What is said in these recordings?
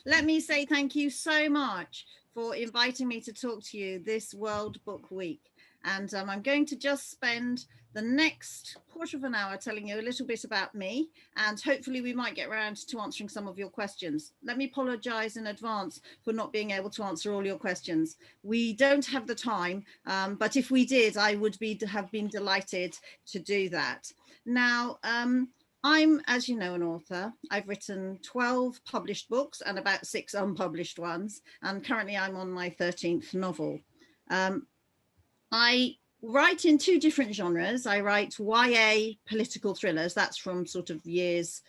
Let me say thank you so much for inviting me to talk to you this World Book Week. And I'm going to just spend the next quarter of an hour telling you a little bit about me, and hopefully we might get around to answering some of your questions. Let me apologize in advance for not being able to answer all your questions. We don't have the time, but if we did, I would have been delighted to do that. Now, I'm, as you know, an author. I've written 12 published books and about 6 unpublished ones, and currently I'm on my 13th novel. I write in 2 different genres. I write YA political thrillers. That's from sort of years,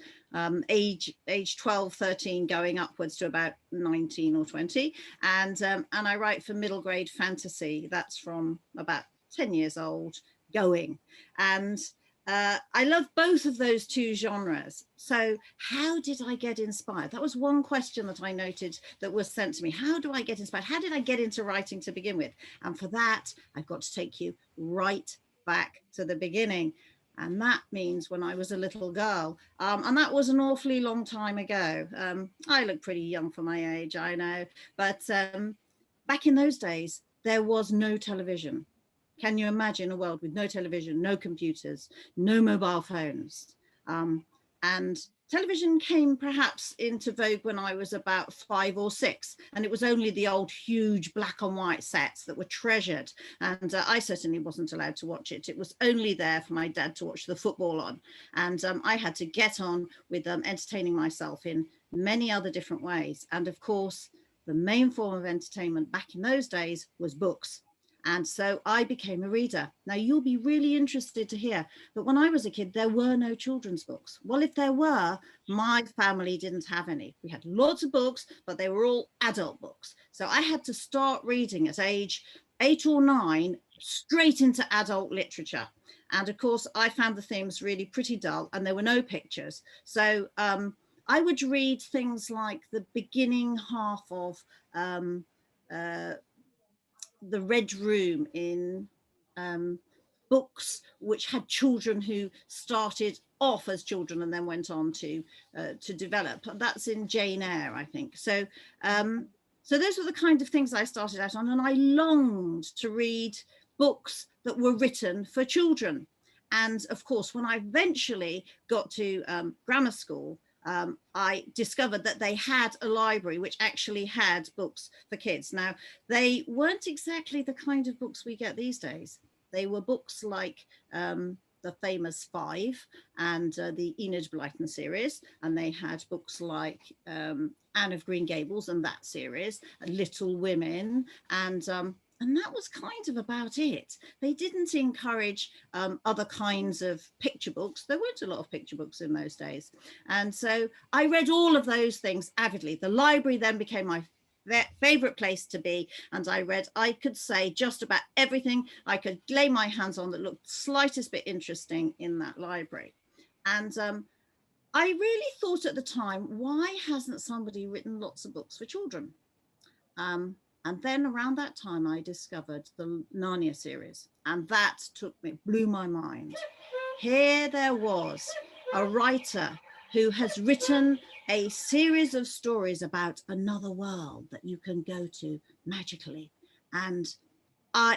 age 12, 13, going upwards to about 19 or 20. And I write for middle grade fantasy. That's from about 10 years old going. And I love both of those 2 genres. So how did I get inspired? That was one question that I noted that was sent to me. How do I get inspired? How did I get into writing to begin with? And for that, I've got to take you right back to the beginning. And that means when I was a little girl. And that was an awfully long time ago. I look pretty young for my age, I know. But back in those days, there was no television. Can you imagine a world with no television, no computers, no mobile phones? And television came perhaps into vogue when I was about 5 or 6, and it was only the old huge black and white sets that were treasured, and I certainly wasn't allowed to watch it. It was only there for my dad to watch the football on, and I had to get on with entertaining myself in many other different ways. And of course, the main form of entertainment back in those days was books. And so I became a reader. Now, you'll be really interested to hear that when I was a kid, there were no children's books. Well, if there were, my family didn't have any. We had lots of books, but they were all adult books. So I had to start reading at age 8 or 9, straight into adult literature. And of course, I found the themes really pretty dull, and there were no pictures. So I would read things like the beginning half of The Red Room in books which had children who started off as children and then went on to develop. That's in Jane Eyre, I think. So so those were the kind of things I started out on, and I longed to read books that were written for children. And of course, when I eventually got to grammar school, I discovered that they had a library which actually had books for kids. Now, they weren't exactly the kind of books we get these days. They were books like the famous 5 and the Enid Blyton series, and they had books like Anne of Green Gables and that series, Little Women, and that was kind of about it. They didn't encourage other kinds of picture books. There weren't a lot of picture books in those days. And so I read all of those things avidly. The library then became my favorite place to be. And I could say just about everything I could lay my hands on that looked slightest bit interesting in that library. And I really thought at the time, why hasn't somebody written lots of books for children? And then around that time, I discovered the Narnia series, and that blew my mind. Here there was a writer who has written a series of stories about another world that you can go to magically. And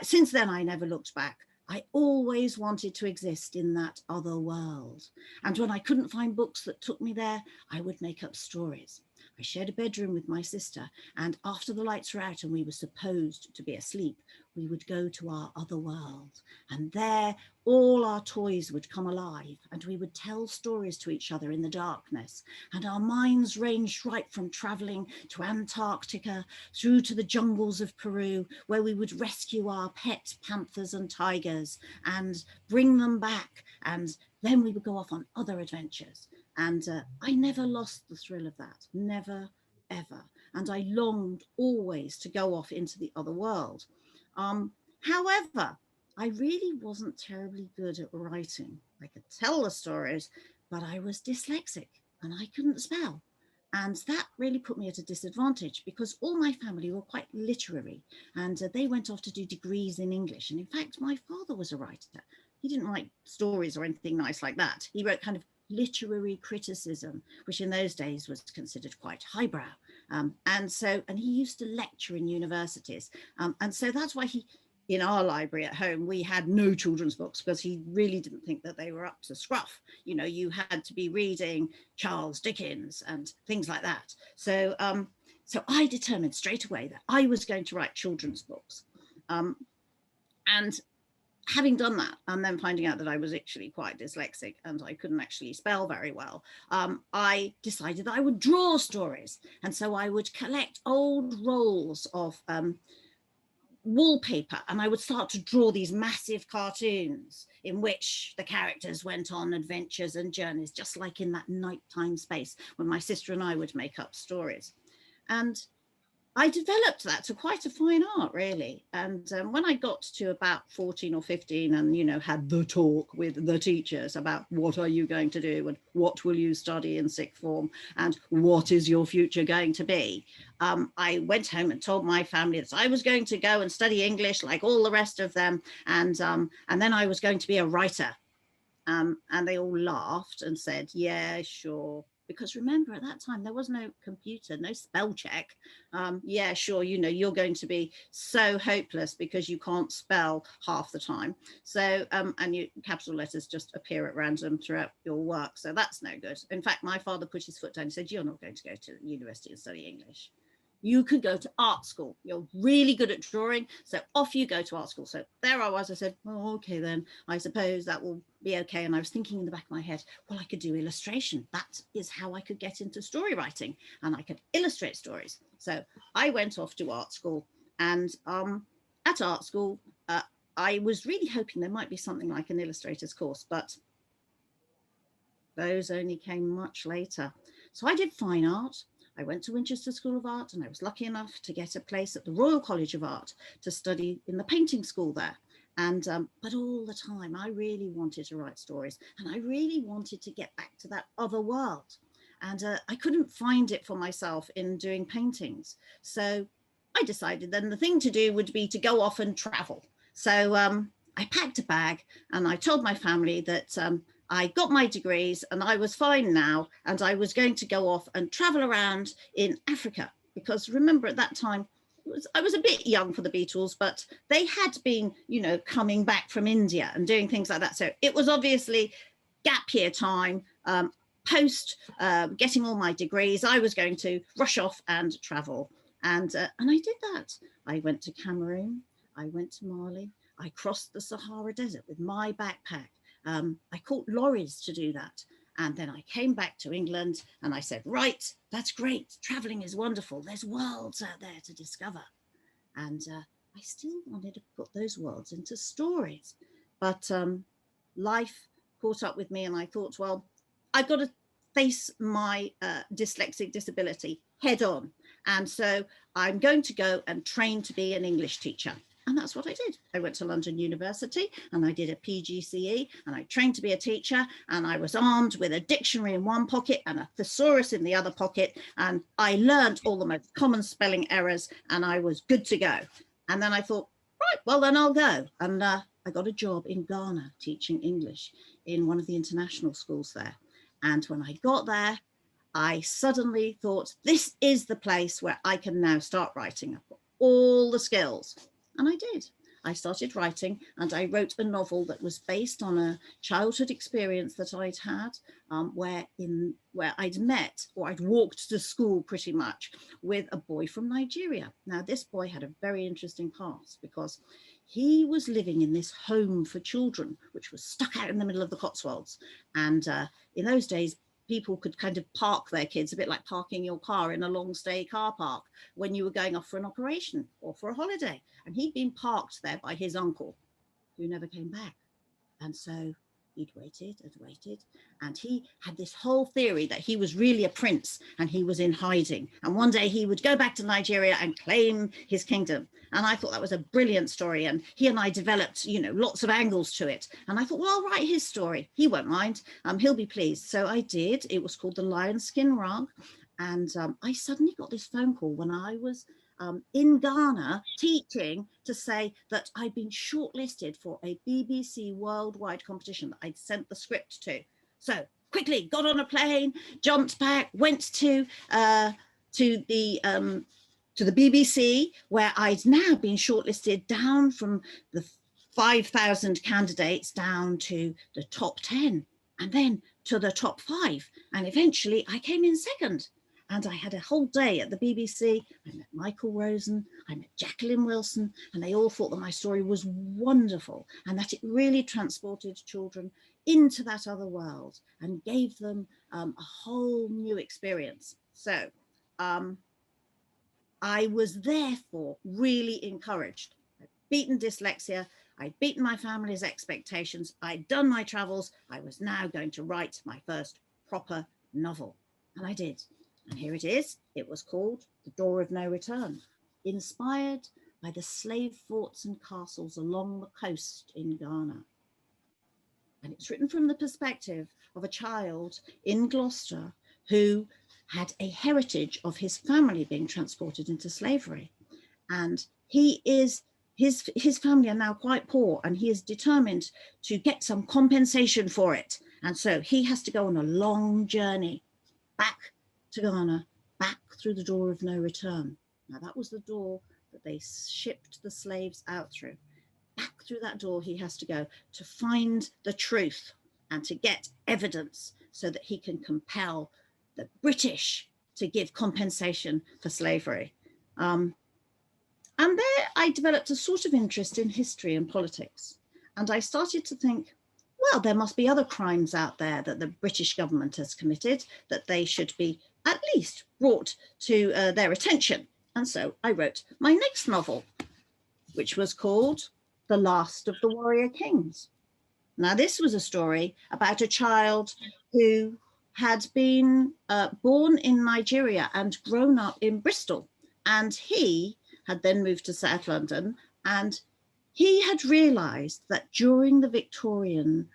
since then, I never looked back. I always wanted to exist in that other world. And when I couldn't find books that took me there, I would make up stories. I shared a bedroom with my sister, and after the lights were out and we were supposed to be asleep, we would go to our other world. And there, all our toys would come alive, and we would tell stories to each other in the darkness. And our minds ranged right from traveling to Antarctica through to the jungles of Peru, where we would rescue our pet panthers and tigers and bring them back. And then we would go off on other adventures. And I never lost the thrill of that, never, ever. And I longed always to go off into the other world. However, I really wasn't terribly good at writing. I could tell the stories, but I was dyslexic and I couldn't spell. And that really put me at a disadvantage because all my family were quite literary, and they went off to do degrees in English. And in fact, my father was a writer. He didn't write stories or anything nice like that. He wrote kind of literary criticism, which in those days was considered quite highbrow. And he used to lecture in universities. And so that's why in our library at home, we had no children's books, because he really didn't think that they were up to scruff. You know, you had to be reading Charles Dickens and things like that. So I determined straight away that I was going to write children's books. And having done that, and then finding out that I was actually quite dyslexic and I couldn't actually spell very well, I decided that I would draw stories. And so I would collect old rolls of wallpaper, and I would start to draw these massive cartoons in which the characters went on adventures and journeys, just like in that nighttime space when my sister and I would make up stories. And I developed that to quite a fine art, really. And when I got to about 14 or 15 and, you know, had the talk with the teachers about what are you going to do and what will you study in sixth form and what is your future going to be, I went home and told my family that I was going to go and study English like all the rest of them. And then I was going to be a writer. And they all laughed and said, yeah, sure. Because remember, at that time, there was no computer, no spell check. Yeah, sure, you know, you're going to be so hopeless because you can't spell half the time. So, and you capital letters just appear at random throughout your work. So that's no good. In fact, my father put his foot down and said, you're not going to go to university and study English. You could go to art school. You're really good at drawing, so off you go to art school. So there I was. I said, oh, okay, then I suppose that will be okay. And I was thinking in the back of my head, well, I could do illustration. That is how I could get into story writing, and I could illustrate stories. So I went off to art school, and at art school, I was really hoping there might be something like an illustrator's course, but those only came much later. So I did fine art. I went to Winchester School of Art, and I was lucky enough to get a place at the Royal College of Art to study in the painting school there. And but all the time, I really wanted to write stories, and I really wanted to get back to that other world. And I couldn't find it for myself in doing paintings. So I decided then the thing to do would be to go off and travel. So I packed a bag, and I told my family that I got my degrees and I was fine now, and I was going to go off and travel around in Africa, because remember at that time I was a bit young for the Beatles, but they had been, you know, coming back from India and doing things like that. So it was obviously gap year time. Post getting all my degrees, I was going to rush off and travel, and I did that. I went to Cameroon, I went to Mali, I crossed the Sahara Desert with my backpack. I caught lorries to do that. And then I came back to England and I said, right, that's great. Traveling is wonderful. There's worlds out there to discover. And I still wanted to put those worlds into stories. But life caught up with me, and I thought, well, I've got to face my dyslexic disability head on. And so I'm going to go and train to be an English teacher. And that's what I did. I went to London University and I did a PGCE, and I trained to be a teacher, and I was armed with a dictionary in one pocket and a thesaurus in the other pocket. And I learned all the most common spelling errors, and I was good to go. And then I thought, right, well, then I'll go. And I got a job in Ghana teaching English in one of the international schools there. And when I got there, I suddenly thought, this is the place where I can now start writing. I've got all the skills. And I did. I started writing, and I wrote a novel that was based on a childhood experience that I'd had, where I'd met, or I'd walked to school pretty much, with a boy from Nigeria. Now, this boy had a very interesting past, because he was living in this home for children, which was stuck out in the middle of the Cotswolds. And in those days, people could kind of park their kids, a bit like parking your car in a long stay car park when you were going off for an operation or for a holiday. And he'd been parked there by his uncle, who never came back. And so he'd waited and waited, and he had this whole theory that he was really a prince and he was in hiding, and one day he would go back to Nigeria and claim his kingdom. And I thought that was a brilliant story, and he and I developed, you know, lots of angles to it. And I thought, well, I'll write his story, he won't mind, he'll be pleased. So I did. It was called The Lion Skin Rug. And I suddenly got this phone call when I was in Ghana teaching, to say that I'd been shortlisted for a BBC worldwide competition that I'd sent the script to. So quickly got on a plane, jumped back, went to the BBC, where I'd now been shortlisted down from the 5,000 candidates down to the top 10, and then to the top 5. And eventually I came in second. And I had a whole day at the BBC. I met Michael Rosen, I met Jacqueline Wilson, and they all thought that my story was wonderful and that it really transported children into that other world and gave them a whole new experience. So I was therefore really encouraged. I'd beaten dyslexia, I'd beaten my family's expectations, I'd done my travels, I was now going to write my first proper novel. And I did. And here it is. It was called The Door of No Return, inspired by the slave forts and castles along the coast in Ghana. And it's written from the perspective of a child in Gloucester who had a heritage of his family being transported into slavery. And his family are now quite poor, and he is determined to get some compensation for it. And so he has to go on a long journey back to Ghana, back through the door of no return. Now that was the door that they shipped the slaves out through. Back through that door he has to go to find the truth and to get evidence so that he can compel the British to give compensation for slavery. And there I developed a sort of interest in history and politics. And I started to think, well, there must be other crimes out there that the British government has committed that they should be at least brought to their attention. And so I wrote my next novel, which was called The Last of the Warrior Kings. Now, this was a story about a child who had been born in Nigeria and grown up in Bristol. And he had then moved to South London, and he had realized that during the Victorian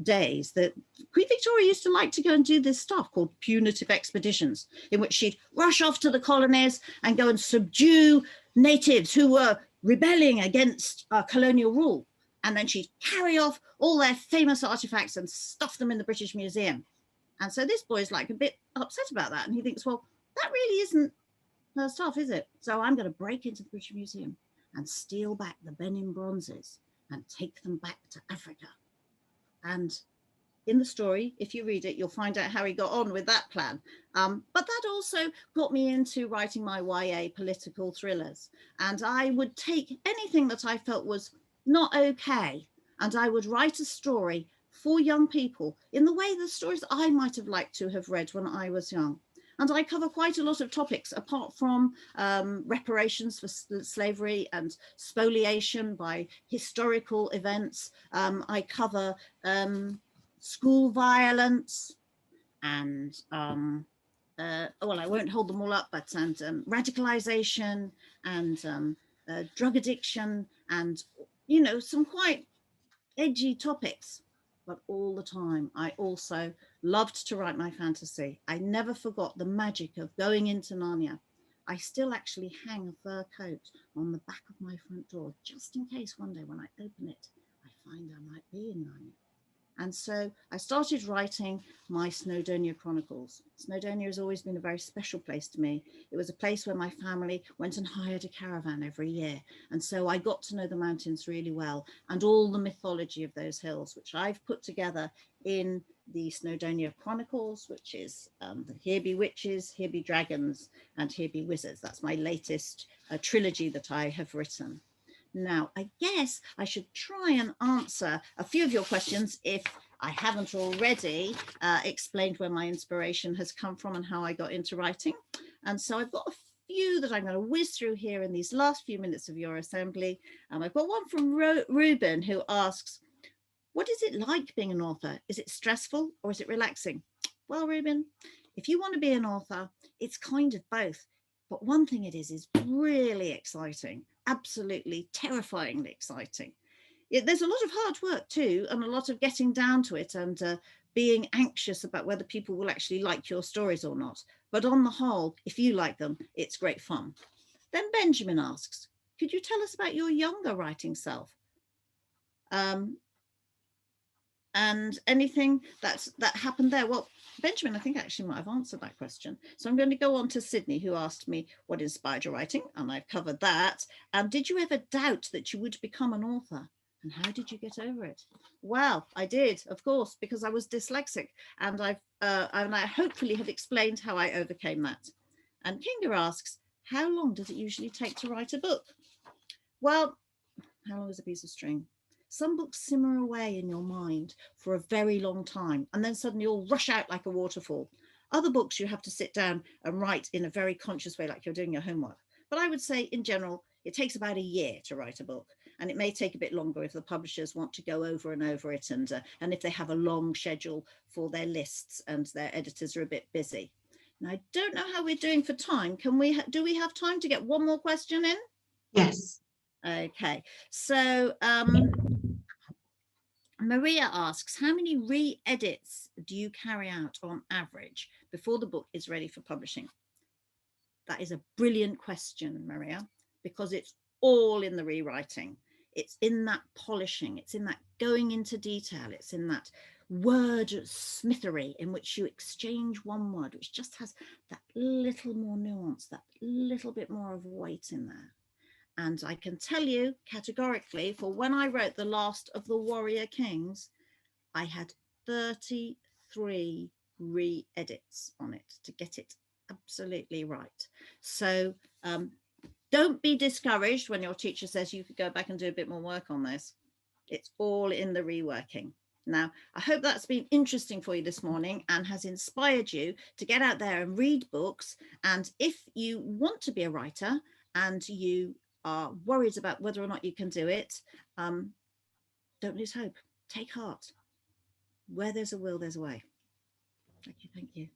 days that Queen Victoria used to like to go and do this stuff called punitive expeditions, in which she'd rush off to the colonies and go and subdue natives who were rebelling against colonial rule. And then she'd carry off all their famous artifacts and stuff them in the British Museum. And so this boy's like a bit upset about that. And he thinks, well, that really isn't her stuff, is it? So I'm going to break into the British Museum and steal back the Benin bronzes and take them back to Africa. And in the story, if you read it, you'll find out how he got on with that plan. But that also got me into writing my YA political thrillers. And I would take anything that I felt was not okay, and I would write a story for young people in the way the stories I might have liked to have read when I was young. And I cover quite a lot of topics, apart from reparations for slavery and spoliation by historical events. I cover school violence and, well, I won't hold them all up, but radicalization and drug addiction and, you know, some quite edgy topics. But all the time, I also loved to write my fantasy. I never forgot the magic of going into Narnia. I still actually hang a fur coat on the back of my front door, just in case one day when I open it, I find I might be in Narnia. And so I started writing my Snowdonia Chronicles. Snowdonia has always been a very special place to me. It was a place where my family went and hired a caravan every year. And so I got to know the mountains really well and all the mythology of those hills, which I've put together in the Snowdonia Chronicles, which is the Here Be Witches, Here Be Dragons, and Here Be Wizards. That's my latest trilogy that I have written. Now, I guess I should try and answer a few of your questions if I haven't already explained where my inspiration has come from and how I got into writing. And so I've got a few that I'm going to whiz through here in these last few minutes of your assembly. I've got one from Ruben, who asks, what is it like being an author? Is it stressful or is it relaxing? Well, Ruben, if you want to be an author, it's kind of both. But one thing it is really exciting, absolutely terrifyingly exciting. There's a lot of hard work too, and a lot of getting down to it and being anxious about whether people will actually like your stories or not. But on the whole, if you like them, it's great fun. Then Benjamin asks, could you tell us about your younger writing self? And anything that happened there? Well, Benjamin, I think actually might have answered that question. So I'm going to go on to Sydney, who asked me what inspired your writing, and I've covered that. And did you ever doubt that you would become an author? And how did you get over it? Well, I did, of course, because I was dyslexic, and I hopefully have explained how I overcame that. And Kinga asks, how long does it usually take to write a book? Well, how long is a piece of string? Some books simmer away in your mind for a very long time, and then suddenly you'll rush out like a waterfall. Other books you have to sit down and write in a very conscious way, like you're doing your homework. But I would say, in general, it takes about a year to write a book, and it may take a bit longer if the publishers want to go over and over it, and if they have a long schedule for their lists and their editors are a bit busy. Now, I don't know how we're doing for time. Do we have time to get one more question in? Yes. Okay, so Maria asks, how many re-edits do you carry out on average before the book is ready for publishing? That is a brilliant question, Maria, because it's all in the rewriting. It's in that polishing. It's in that going into detail. It's in that word smithery in which you exchange one word, which just has that little more nuance, that little bit more of weight in there. And I can tell you categorically, for when I wrote The Last of the Warrior Kings, I had 33 re-edits on it to get it absolutely right. So don't be discouraged when your teacher says you could go back and do a bit more work on this. It's all in the reworking. Now, I hope that's been interesting for you this morning and has inspired you to get out there and read books. And if you want to be a writer and you are worried about whether or not you can do it, don't lose hope. Take heart. Where there's a will, there's a way. Thank you.